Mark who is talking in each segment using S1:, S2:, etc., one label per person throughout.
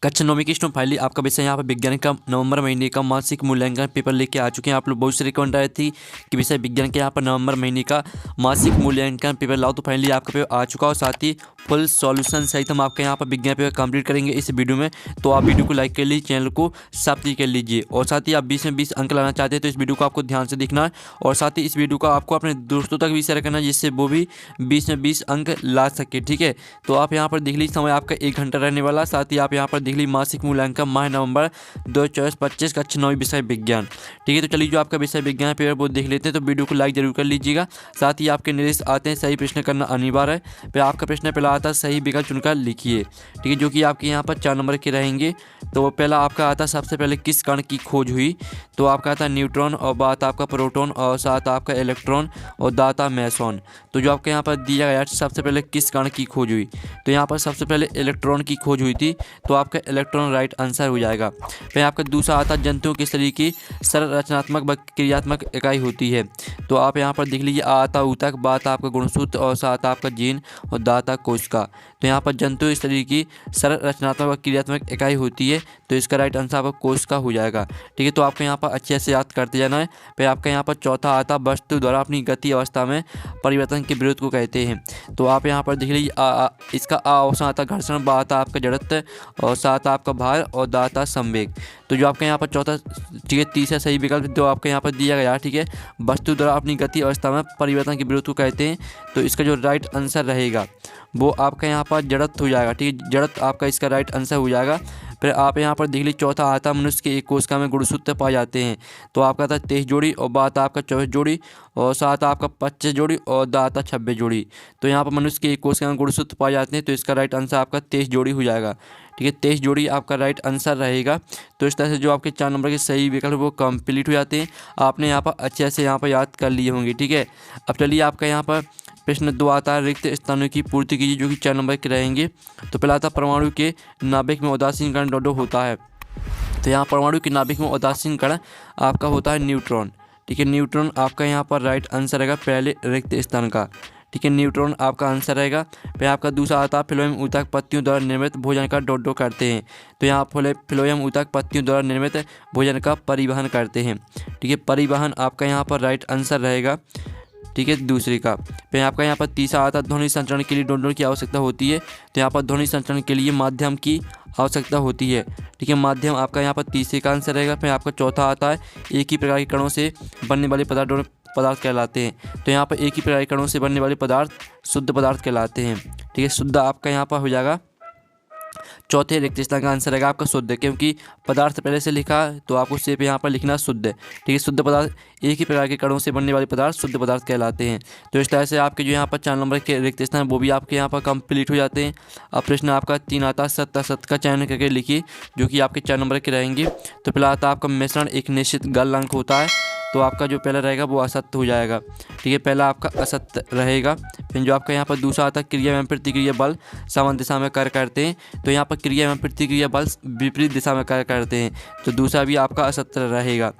S1: कक्षा 9वीं की student finally आपका विषय यहाँ पर विज्ञान का नवंबर महीने का मासिक मूल्यांकन पेपर लेके आ चुके हैं। आप लोग बहुत से रिकमेंड आए थी कि विषय विज्ञान के यहाँ पर नवंबर महीने का मासिक मूल्यांकन पेपर लाओ, तो फाइनली आपका पेपर आ चुका और साथ ही फुल सॉल्यूशन सहित हम आपके यहाँ पर विज्ञान पेपर कंप्लीट करेंगे इस वीडियो में। तो आप वीडियो को लाइक कर लीजिए, चैनल को सब्सक्राइब कर लीजिए और साथ ही आप 20 में 20 अंक लाना चाहते हैं तो इस वीडियो को आपको ध्यान से देखना है और साथ ही इस वीडियो को आपको अपने दोस्तों तक भी शेयर करना है जिससे वो भी 20 में 20 अंक ला सके। ठीक है, तो आप यहाँ पर देख लीजिए, समय आपका 1 घंटा रहने वाला। साथ ही आप यहाँ पर देख लीजिए मासिक मूल्यांकन माह नवंबर 2024-25 कक्षा 9वीं विषय विज्ञान। ठीक है, तो चलिए जो आपका विषय विज्ञान पेपर वो देख लेते हैं। तो वीडियो को लाइक जरूर कर लीजिएगा। साथ ही आपके निर्देश आते हैं सही प्रश्न करना अनिवार्य है। फिर आपका प्रश्न पहला आता है सही विकल्प चुनकर लिखिए। ठीक है, जो कि आपके यहाँ पर 4 नंबर के रहेंगे। तो पहला आपका आता है सबसे पहले किस कण की खोज हुई, तो आपका आता है न्यूट्रॉन और बात आपका प्रोटॉन और साथ आपका इलेक्ट्रॉन और दाता मेसॉन। तो जो आपके यहाँ पर दिया गया सबसे पहले किस कण की खोज हुई, तो यहाँ पर सबसे पहले इलेक्ट्रॉन की खोज हुई थी, तो आपका इलेक्ट्रॉन राइट आंसर हो जाएगा। फिर आपका दूसरा आता है जंतुओं किस तरह की सरल रचनात्मक व क्रियात्मक इकाई होती है, तो आप यहाँ पर देख लीजिए आता ऊतक, बात आपका गुणसूत्र और साथ आपका जीन और दाता कोशिका। तो यहाँ पर जंतु इस तरीके की सरल रचनात्मक व क्रियात्मक इकाई होती है, तो इसका राइट आंसर आपका कोशिका हो जाएगा। ठीक है, तो आपको यहाँ पर अच्छे से याद करते जाना है। फिर आपका यहाँ पर चौथा आता वस्तु द्वारा अपनी गति अवस्था में परिवर्तन के विरोध को कहते हैं, तो आप यहाँ पर देख लीजिए इसका ऑप्शन आता घर्षण, बा आता आपका जड़त्व और साथ आपका भार और दाता संवेग। तो जो आपके यहाँ पर चौथा, ठीक है, तीसरा सही विकल्प जो आपके यहाँ पर दिया गया, ठीक है, वस्तु द्वारा अपनी गति अवस्था में परिवर्तन के विरोध को कहते हैं, तो इसका जो राइट आंसर रहेगा वो आपका यहाँ पर जड़त्व हो जाएगा। ठीक है, जड़त्व आपका इसका राइट आंसर हो जाएगा। फिर आप यहाँ पर देख लीजिए चौथा आता मनुष्य के एक कोशिका में गुणसूत्र पाए जाते हैं, तो आपका था 23 जोड़ी और बात आपका 24 जोड़ी और साथ आपका 25 जोड़ी और दाता 26 जोड़ी। तो यहाँ पर मनुष्य के एक कोशिका में गुणसूत्र पाए जाते हैं, तो इसका राइट आंसर आपका 23 जोड़ी हो जाएगा। ठीक है, 23 जोड़ी आपका राइट आंसर रहेगा। तो इस तरह से जो आपके 4 नंबर के सही विकल्प वो कंप्लीट हो जाते हैं। आपने यहाँ पर अच्छे से यहाँ पर याद कर लिए होंगे। ठीक है, अब चलिए आपका यहाँ पर प्रश्न 2 आता है रिक्त स्थानों की पूर्ति कीजिए, जो कि 4 नंबर के रहेंगे। तो पहला आता परमाणु के नाभिक में उदासीन कण डोडो होता है, तो यहाँ परमाणु के नाभिक में उदासीन कण आपका होता है न्यूट्रॉन। ठीक है, न्यूट्रॉन आपका यहाँ पर राइट आंसर रहेगा पहले रिक्त स्थान का। ठीक है, न्यूट्रॉन आपका आंसर रहेगा। फिर आपका दूसरा आता है फ्लोएम ऊतक पत्तियों द्वारा निर्मित भोजन का डोडो करते हैं, तो यहाँ फ्लोएम ऊतक पत्तियों द्वारा निर्मित भोजन का परिवहन करते हैं। ठीक है, परिवहन आपका यहाँ पर राइट आंसर रहेगा। ठीक है, दूसरे का। फिर आपका यहाँ पर तीसरा आता है ध्वनि संचरण के लिए डोडो की आवश्यकता होती है, तो यहाँ पर ध्वनि संचरण के लिए माध्यम की आवश्यकता होती है। ठीक है, माध्यम आपका यहाँ पर तीसरे का आंसर रहेगा। फिर आपका चौथा आता है एक ही प्रकार के कणों से बनने वाले पदार्थ कहलाते हैं, तो यहाँ पर एक ही प्रकार के कणों से बनने वाले पदार्थ शुद्ध पदार्थ कहलाते हैं। ठीक है, शुद्ध आपका यहाँ पर हो जाएगा चौथे रिक्त स्थान का आंसर रहेगा आपका शुद्ध, क्योंकि पदार्थ पहले से लिखा तो आपको सिर्फ यहाँ पर लिखना शुद्ध। ठीक है, शुद्ध पदार्थ एक ही प्रकार के कणों से बनने वाले पदार्थ शुद्ध पदार्थ कहलाते हैं। तो इस तरह से आपके जो यहाँ पर 4 नंबर के रिक्त स्थान वो भी आपके यहाँ पर कंप्लीट हो जाते हैं। अब प्रश्न आपका 3 आता है सत्य असत्य का चयन करके लिखिए, जो कि आपके 4 नंबर के रहेंगे। तो पहला आता आपका मिश्रण एक निश्चित गलनांक होता है, तो आपका जो पहला रहेगा वो असत्य हो जाएगा। ठीक है, पहला आपका असत्य रहेगा। फिर जो आपका यहाँ पर दूसरा आता है क्रिया एवं प्रतिक्रिया बल समान दिशा में कार्य करते हैं, तो यहाँ पर क्रिया एवं प्रतिक्रिया बल विपरीत दिशा में कार्य करते हैं, तो दूसरा भी आपका असत्य रहेगा,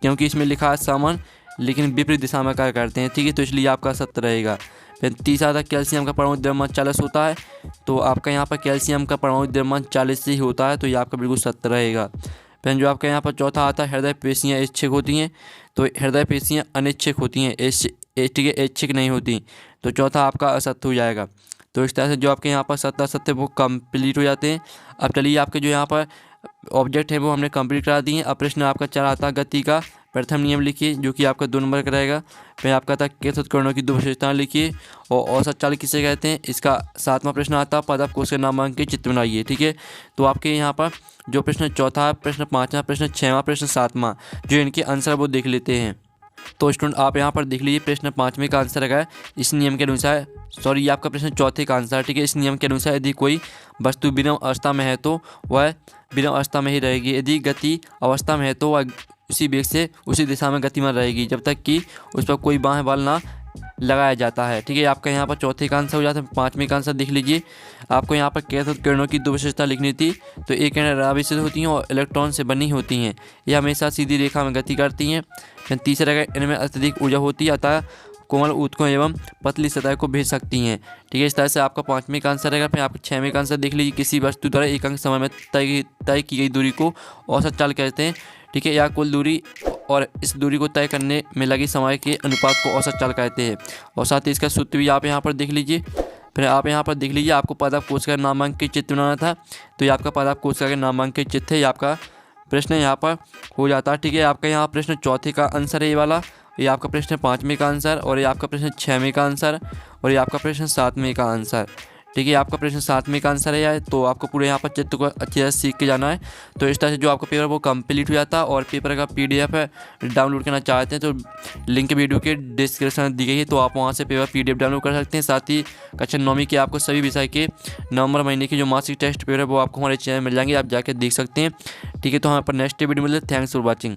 S1: क्योंकि इसमें लिखा है समान लेकिन विपरीत दिशा में कार्य करते हैं। ठीक है, तो इसलिए आपका असत्य रहेगा। फिर तीसरा आता कैल्शियम का परमाणु द्रव्यमान 40 होता है, तो आपका यहाँ पर कैल्शियम का परमाणु द्रव्यमान 40 से ही होता है, तो ये आपका बिल्कुल सत्य रहेगा। फिर जो आपका यहाँ पर चौथा आता है हृदय पेशियाँ इच्छिक होती हैं, तो हृदय पेशियाँ अनिच्छिक होती हैं, ठीक है, इच्छिक नहीं होती, तो चौथा आपका असत्य हो जाएगा। तो इस तरह से जो आपके यहाँ पर सत्य असत्य वो कंप्लीट हो जाते हैं। अब चलिए आपके जो यहाँ पर ऑब्जेक्ट है वो हमने कंप्लीट करा दिए हैं। अब प्रश्न आपका 4 आता है गति का प्रथम नियम लिखिए, जो कि आपका 2 नंबर का रहेगा। फिर आपका था केंद्र उपकरणों की 2 विशेषताएं लिखिए और औसत चाल किसे कहते हैं, इसका 7वां प्रश्न आता है पदक कोश के नामांक के चित्र बनाइए। ठीक है, तो आपके यहाँ पर जो प्रश्न चौथा, प्रश्न 5वां, प्रश्न 6वां, प्रश्न 7वां, जो इनके आंसर वो देख लेते हैं। तो स्टूडेंट आप यहाँ पर देख लीजिए प्रश्न 5वें का आंसर है इस नियम के अनुसार, सॉरी ये आपका प्रश्न चौथे का आंसर। ठीक है, इस नियम के अनुसार यदि कोई वस्तु विनम्र अवस्था में है तो वह विनम्र अवस्था में ही रहेगी, यदि गति अवस्था में है तो वह उसी वेग से उसी दिशा में गतिमान रहेगी जब तक कि उस पर कोई बाएं बल ना लगाया जाता है। ठीक है, आपका यहाँ पर चौथे का आंसर हो जाता है। 5वें का आंसर देख लीजिए, आपको यहाँ पर कैथोड किरणों की 2 विशेषता लिखनी थी, तो एक किरण आवेशित होती हैं और इलेक्ट्रॉन से बनी होती हैं, ये हमेशा सीधी रेखा में गति करती हैं। तीसरा रहेगा इनमें अत्यधिक ऊर्जा होती है, अतः कोमल ऊतकों एवं पतली सतह को भेज सकती हैं। ठीक है, इस तरह से आपका 5वें का आंसर रहेगा। फिर आपका 6वें का आंसर देख लीजिए, किसी वस्तु द्वारा एक अंक समय में तय की गई दूरी को औसत चाल कहते हैं। ठीक है, या कुल दूरी और इस दूरी को तय करने में लगी समय के अनुपात को औसत चाल कहते हैं। और साथ ही इसका सूत्र भी आप यहाँ पर देख लीजिए। फिर आप यहाँ पर देख लीजिए, आपको पादप कोशिका नामांकित चित्र बनाना था, तो ये आपका पादप कोशिका के नामांकित चित्र है। ये आपका प्रश्न यहाँ पर हो जाता है। ठीक है, आपका यहाँ प्रश्न चौथे का आंसर है ये वाला, ये आपका प्रश्न 5वें का आंसर, और ये आपका प्रश्न 6वें का आंसर, और ये आपका प्रश्न 7वें का आंसर। ठीक है, आपका प्रश्न 7वें का आंसर है यार। तो आपको पूरे यहाँ पर चित्र को अच्छी तरह सीख के जाना है। तो इस तरह से जो आपका पेपर वो कंप्लीट हो जाता है। और पेपर का PDF है डाउनलोड करना चाहते हैं तो लिंक वीडियो के डिस्क्रिप्शन में दी गई है, तो आप वहाँ से पेपर PDF डाउनलोड कर सकते हैं। साथ ही कक्षा 9वीं के आपको सभी विषय के नवंबर महीने की जो मासिक टेस्ट पेपर है वो आपको हमारे चैनल में मिल जाएंगे, आप जाकर देख सकते हैं। ठीक है, तो हम पर नेक्स्ट वीडियो मिलते हैं। Thanks for watching.